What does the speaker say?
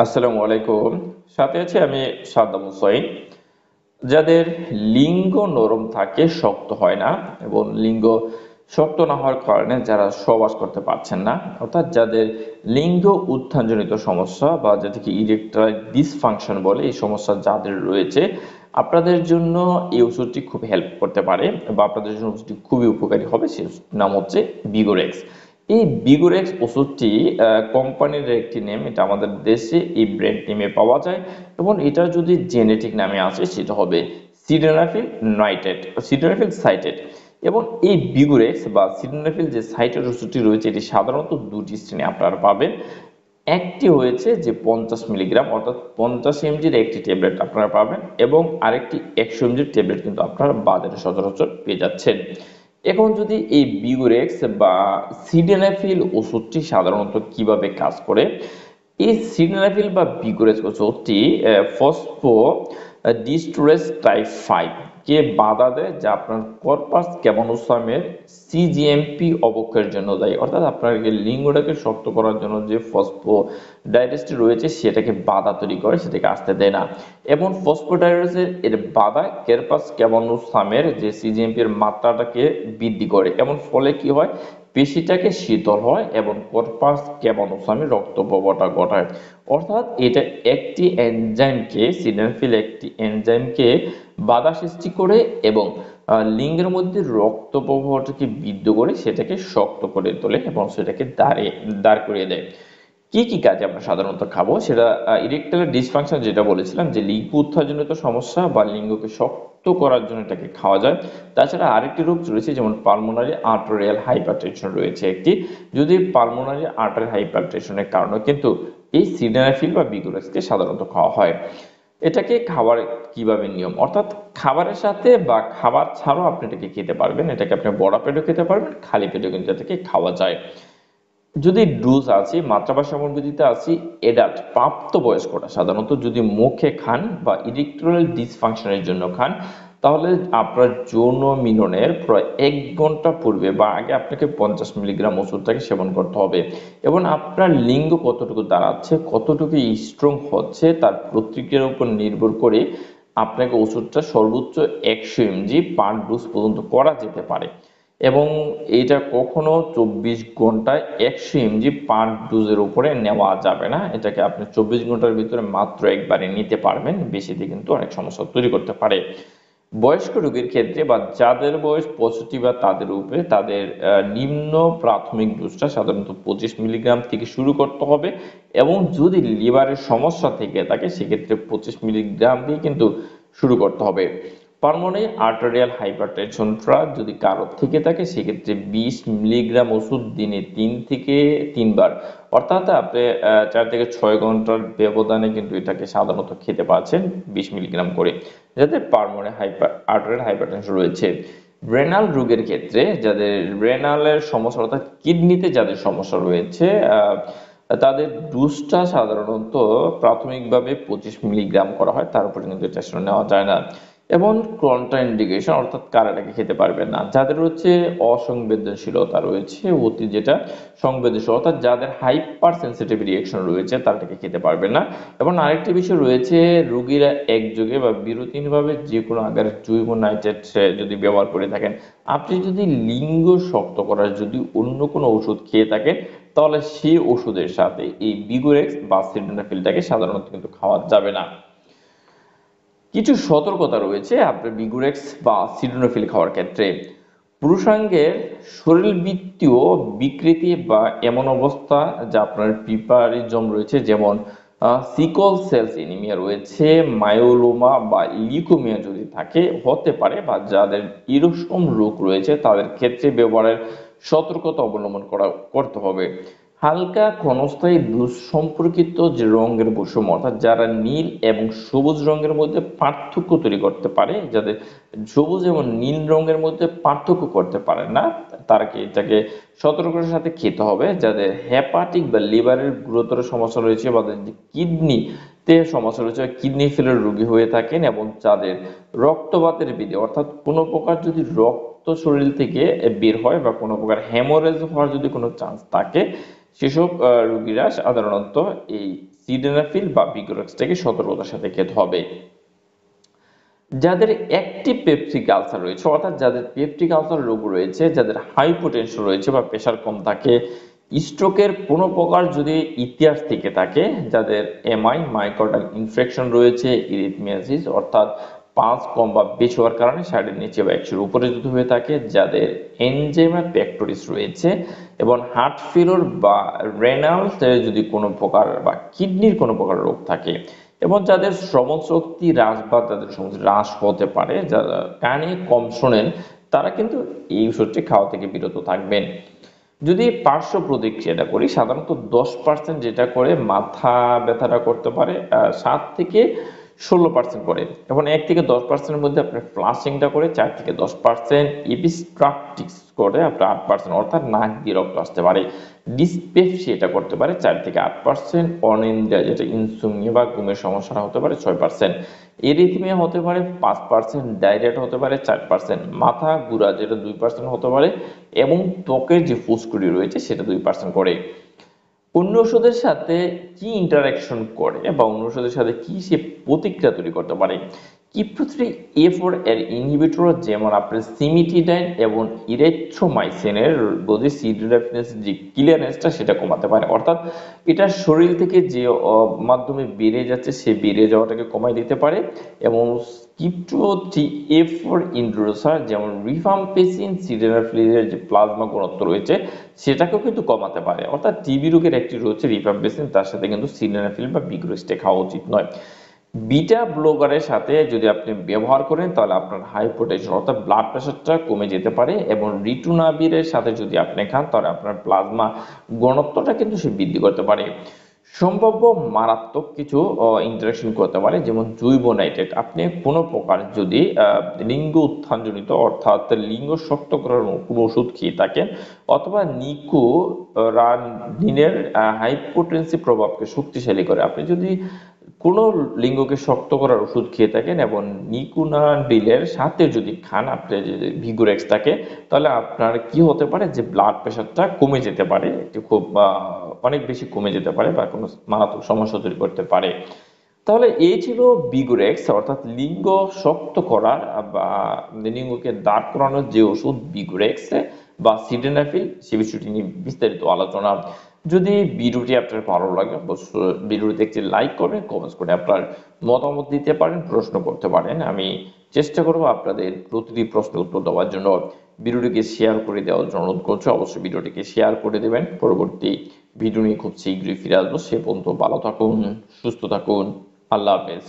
আসসালামু আলাইকুম। সাথে আছি আমি সাদ্দাম হুসাইন। যাদের লিঙ্গ নরম থাকে, শক্ত হয় না, এবং লিঙ্গ শক্ত না হওয়ার কারণে যারা সহবাস করতে পারছেন না, অর্থাৎ যাদের লিঙ্গ উত্থানজনিত সমস্যা বা যেটাকে ইরেকটাইল ডিসফাংশন বলে, এই সমস্যা যাদের রয়েছে, আপনাদের জন্য এই ওষুধটি খুব হেল্প করতে পারে বা আপনাদের জন্য ওষুধটি খুবই উপকারী হবে। সে নাম হচ্ছে বিগোরেক্স। এই বিগোরেক্স ওষুধটি কোম্পানির একটি নেম, এটা আমাদের দেশে এই ব্র্যান্ড নেমে পাওয়া যায় এবং এটা যদি জেনেটিক নামে আসে সেটা হবে সিডেনাফিল নাইট্রেট, সিডেনাফিল সাইটেট। এবং এই বিগোরেক্স বা সিডেনাফিল যে সাইটেট ওষুধটি রয়েছে, এটি সাধারণত দুটি শ্রেণী আপনারা পাবেন। একটি হয়েছে যে 50 মিলিগ্রাম, অর্থাৎ 50 mg'র একটি ট্যাবলেট আপনারা পাবেন, এবং আরেকটি 100 mg'র ট্যাবলেট কিন্তু আপনারা বাজারে সচরাচর পেয়ে যাচ্ছেন। এখন যদি এই বিগোরেক্স বা সিডেনাফিল ওষুধটি সাধারণত কিভাবে কাজ করে, এই সিডেনাফিল বা বিগোরেক্স ওষুধটি ফসফো ডিস্ট্রেস টাইপ 5 কে বাধা দেয়, যা আপনার কর্পাস ক্যালোসোমের সিজিএমপি অবক্ষয়ের জন্য দায়ী। অর্থাৎ আপনার লিঙ্গটাকে শক্ত করার জন্য যে ফসফোডাইএস্ট্রি রয়েছে সেটাকে বাধা তৈরি করে, সেটাকে আসতে দেয় না। এবং ফসফোডাইএস্ট্রি এর বাধা কর্পাস ক্যালোসোমের যে সিজিএমপি এর মাত্রাটাকে বৃদ্ধি করে, এবং ফলে কি হয়, পেশিটাকে শীতল হয় এবং কর্পাস ক্যালোসোমে রক্ত প্রবাহটা ঘটায়। অর্থাৎ এটা একটি এনজাইমকে, সিডেনাফিল একটি এনজাইমকে বাধা সৃষ্টি করে এবং লিঙ্গের মধ্যে রক্ত প্রবাহটাকে বৃদ্ধি করে সেটাকে শক্ত করে তোলে এবং সেটাকে দাঁড় করিয়ে দেয়। কি কি কাজে আমরা সাধারণত খাবো সেটা, ইরেকটাইল ডিসফাংশন যেটা বলেছিলাম, যে লিঙ্গ উত্থানজনিত সমস্যা বা লিঙ্গকে শক্ত করার জন্য এটাকে খাওয়া যায়। তাছাড়া আরেকটি রোগ রয়েছে, যেমন পালমোনারি আর্টেরিয়াল হাইপারটেনশন রয়েছে একটি। যদি পালমোনারি আর্টারি হাইপারটেনশনের কারণে কিন্তু এই সিডেনাফিল বা বিগোরেক্সকে সাধারণত খাওয়া হয়। এটাকে খাবার কিভাবে নিয়ম, অর্থাৎ খাবারের সাথে বা খাবার ছাড়াও আপনি এটাকে খেতে পারবেন। এটাকে আপনি বড়া পেটেও খেতে পারবেন, খালি পেটেও কিন্তু এটাকে খাওয়া যায়। যদি ডোজ আছে, মাত্রা বা সমন্বিত আছে, এডাল্ট প্রাপ্তবয়স্করা সাধারণত যদি মুখে খান বা ইরেকটাইল ডিসফাংশনের জন্য খান, তাহলে আপনার যৌন মিলনের প্রায় 1 ঘন্টা পূর্বে বা আগে আপনাকে 50 মিলিগ্রাম ওষুধটাকে সেবন করতে হবে। এবং আপনার লিঙ্গ কতটুকু দাঁড়াচ্ছে, কতটুকু স্ট্রং হচ্ছে, তার প্রতিক্রিয়ার উপর নির্ভর করে আপনাকে ওষুধটা সর্বোচ্চ 100 mg পার ডোজ পর্যন্ত করা যেতে পারে। এবং এটা কখনো 24 ঘন্টায় 100 mg পার ডোজের উপরে নেওয়া যাবে না। এটাকে আপনি 24 ঘন্টার ভিতরে মাত্র একবারে নিতে পারবেন, বেশিতে কিন্তু অনেক সমস্যা তৈরি করতে পারে। বয়স্ক রোগীর ক্ষেত্রে বা যাদের বয়স 65 বা তাদের উপরে, তাদের নিম্ন প্রাথমিক ডোজটা সাধারণত 25 মিলিগ্রাম থেকে শুরু করতে হবে। এবং যদি লিভারের সমস্যা থেকে থাকে সেক্ষেত্রে 25 মিলিগ্রাম দিয়ে কিন্তু শুরু করতে হবে। পালমোনারি আর্টেরিয়াল হাইপারটেনশনটা যদি কারোর থেকে থাকে সেক্ষেত্রে 20 মিলিগ্রাম ওষুধ দিনে 3 থেকে 3 বার, অর্থাৎ আপনি 4 থেকে 6 ঘন্টার ব্যবধানে কিন্তু এটাকে সাধারণত খেতে পারছেন 20 মিলিগ্রাম করে, যাদের পালমোনারি আর্টেরিয়াল হাইপারটেনশন রয়েছে। রেনাল রোগের ক্ষেত্রে, যাদের রেনালের সমস্যা অর্থাৎ কিডনিতে যাদের সমস্যা রয়েছে, তাদের ডোজটা সাধারণত প্রাথমিকভাবে 25 মিলিগ্রাম করা হয়, তার উপরে কিন্তু এটা আসলে নেওয়া যায় না। এবং কন্ট্রাইন্ডিকেশন, অর্থাৎ কারা এটাকে খেতে পারবে না, যাদের হচ্ছে অসংবেদনশীলতা রয়েছে, অতি যেটা সংবেদনশীল, অর্থাৎ যাদের হাইপার সেন্সিটিভ রিঅ্যাকশন রয়েছে তারা এটাকে খেতে পারবে না। এবং আরেকটি বিষয় রয়েছে, রোগীরা একযোগে বা বিরতিহীনভাবে যে কোনো আকারের জৈব নাইট্রেট যদি ব্যবহার করে থাকেন, আপনি যদি লিঙ্গ শক্ত করার যদি অন্য কোনো ওষুধ খেয়ে থাকেন, তাহলে সেই ওষুধের সাথে এই বিগোরেক্স বা সিডেনাফিলটাকে সাধারণত কিন্তু খাওয়া যাবে না। কিছু সতর্কতা রয়েছে আপনার বিগোরেক্স বা সিডেনাফিল খাওয়ার ক্ষেত্রে। পুরুষাঙ্গের শরীরবৃত্তীয় বিকৃতি বা এমন অবস্থা যা আপনার পিপারিজম রয়েছে, যেমন সিকল সেলস এনিমিয়া রয়েছে, মায়োলোমা বা লিউকেমিয়া যদি থাকে, হতে পারে, বা যাদের এরকম রোগ রয়েছে তাদের ক্ষেত্রে ব্যবহারের সতর্কতা অবলম্বন করতে হবে। হালকা ক্ষণস্থায়ী দুঃসম্পর্কিত যে রঙের বৈষম্য, অর্থাৎ যারা নীল এবং সবুজ রঙের মধ্যে পার্থক্য তৈরি করতে পারে, যাদের সবুজ এবং নীল রঙের মধ্যে পার্থক্য করতে পারে না, তারা কি এটাকে সতর্কতার সাথে খেতে হবে। যাদের হেপাটিক বা লিভারের গুরুতর সমস্যা রয়েছে, বা কিডনিতে সমস্যা রয়েছে, কিডনি ফেলের রোগী হয়ে থাকেন, এবং যাদের রক্তপাতের বিধি, অর্থাৎ কোনো প্রকার যদি রক্ত শরীর থেকে বের হয় বা কোনো প্রকার হেমোরেজ হওয়ার যদি কোনো চান্স থাকে, সেসব রোগীরা সাধারণত এই সিডেনাফিল বা ভিগোরেক্সটাকে সতর্কতার সাথে খেতে হবে। যাদের অ্যাক্টিভ পেপটিক আলসার রয়েছে, অর্থাৎ যাদের পেপটিক আলসার রোগ রয়েছে, যাদের হাইপোটেনশন রয়েছে বা প্রেশার কম থাকে, স্ট্রোকের কোনো প্রকার যদি ইতিহাস থেকে থাকে, যাদের এমআই মাইকোর্ডিয়াল ইনফেকশন রয়েছে, ইরিথমিয়াসিস অর্থাৎ পালস কম বা বেশি হওয়ার কারণে শারীরের নিচে বা 100-এর উপরে যদি হয়ে থাকে, যাদের এনজাইমা পেক্টোরিস রয়েছে এবং হার্ট ফেলিওর বা রেনাল যদি কোনো প্রকার বা কিডনির কোনো প্রকার রোগ থাকে, এবং যাদের শ্রবণ শক্তি হ্রাস বা তাদের হ্রাস হতে পারে, যারা কানে কম শোনেন, তারা কিন্তু এই ওষুধটি খাওয়া থেকে বিরত থাকবেন। যদি পার্শ্ব প্রতিক্রিয়াটা করি, সাধারণত 10% যেটা করে মাথা ব্যথাটা করতে পারে, 7 থেকে 16% করে, এবং 1 থেকে 10%-এর মধ্যে আপনার ফ্লাশিংটা করে 4 থেকে 10%, এপিস্ট্রাকটিস করে আপনার 8%, অর্থাৎ নাক দিয়ে রক্ত আসতে পারে। ডিসপেপসিয়া এটা করতে পারে 4 থেকে 8%, অনিন্দ্রিয়া যেটা ইনসোমনিয়া বা ঘুমের সমস্যা হতে পারে 6%, এরিথমিয়া হতে পারে 5%, ডায়রিয়া হতে পারে 4%, মাথা ঘুরা যেটা 2% হতে পারে, এবং ত্বকের যে ফুসকুড়ি রয়েছে সেটা 2% করে। অন্য ওষুধের সাথে কি ইন্টারাকশন করে বা অন্য ওষুধের সাথে কি সে প্রতিক্রিয়া তৈরি করতে পারে? Kip2.3 A4 এর ইনহিবিটর যেমন আপনার সিমিটিডাইন এবং ইরিথ্রোমাইসিনের বডি সিডেনাফিলের যে ক্লিয়ারেন্সটা সেটা কমাতে পারে, অর্থাৎ এটা শরীর থেকে যে মাধ্যমে বেড়ে যাচ্ছে সে বেড়ে যাওয়াটাকে কমায় দিতে পারে। এবং Kip2.3 A4 ইন্ড্রোসার যেমন রিফাম্পিসিন সিডেনাফিলের যে প্লাজমা ঘনত্ব রয়েছে সেটাকেও কিন্তু কমাতে পারে, অর্থাৎ টিবি রোগের একটি রয়েছে রিফাম্পিসিন, তার সাথে কিন্তু সিডেনাফিল বা ভিগোরেক্সটা খাওয়া উচিত নয়। বিটা ব্লকারের সাথে যদি আপনি ব্যবহার করেন তাহলে আপনার হাইপোটেনশন অর্থাৎ ব্লাড প্রেশারটা কমে যেতে পারে, এবং রিটুনাবিরের সাথে যদি আপনি খান তাহলে আপনার প্লাজমা ঘনত্বটা কিন্তু সে বৃদ্ধি করতে পারে। সম্ভাব্য মারাত্মক কিছু ইন্টারাকশন করতে পারে, যেমন জৈব নাইট্রেট। আপনি কোনো প্রকার যদি লিঙ্গ উত্থানজনিত অর্থাৎ লিঙ্গ শক্ত করার কোনো ওষুধ খেয়ে থাকেন, অথবা নিকোরানিনের হাইপোটেনসিভ প্রভাবকে শক্তিশালী করে, আপনি যদি কোনো লিঙ্গকে শক্ত করার ওষুধ খেয়ে থাকেন এবং নিকুনাডিলের সাথে যদি খান, আপনার যদি ভিগোরেক্স থাকে, তাহলে আপনার কি হতে পারে যে ব্লাড প্রেশারটা কমে যেতে পারে, একটু খুব অনেক বেশি কমে যেতে পারে বা কোনো মারাত্মক সমস্যা তৈরি করতে পারে। তাহলে এই ছিল ভিগোরেক্স অর্থাৎ লিঙ্গ শক্ত করার বা লিঙ্গকে দাঁড় করানোর যে ওষুধ ভিগোরেক্স বা সিডেনাফিল, সে বিষয়টি নিয়ে বিস্তারিত আলোচনা। যদি ভিডিওটি আপনার ভালো লাগে অবশ্যই ভিডিওটি একটি লাইক করবেন, কমেন্টস করে আপনার মতামত দিতে পারেন, প্রশ্ন করতে পারেন। আমি চেষ্টা করব আপনাদের প্রতিটি প্রশ্নের উত্তর দেওয়ার জন্য। ভিডিওটিকে শেয়ার করে দেওয়ার জন্য অনুরোধ করছি, অবশ্যই ভিডিওটিকে শেয়ার করে দেবেন। পরবর্তী ভিডিও নিয়ে খুব শীঘ্রই ফিরে আসবো। সে পর্যন্ত ভালো থাকুন, সুস্থ থাকুন, আল্লাহ হাফেজ।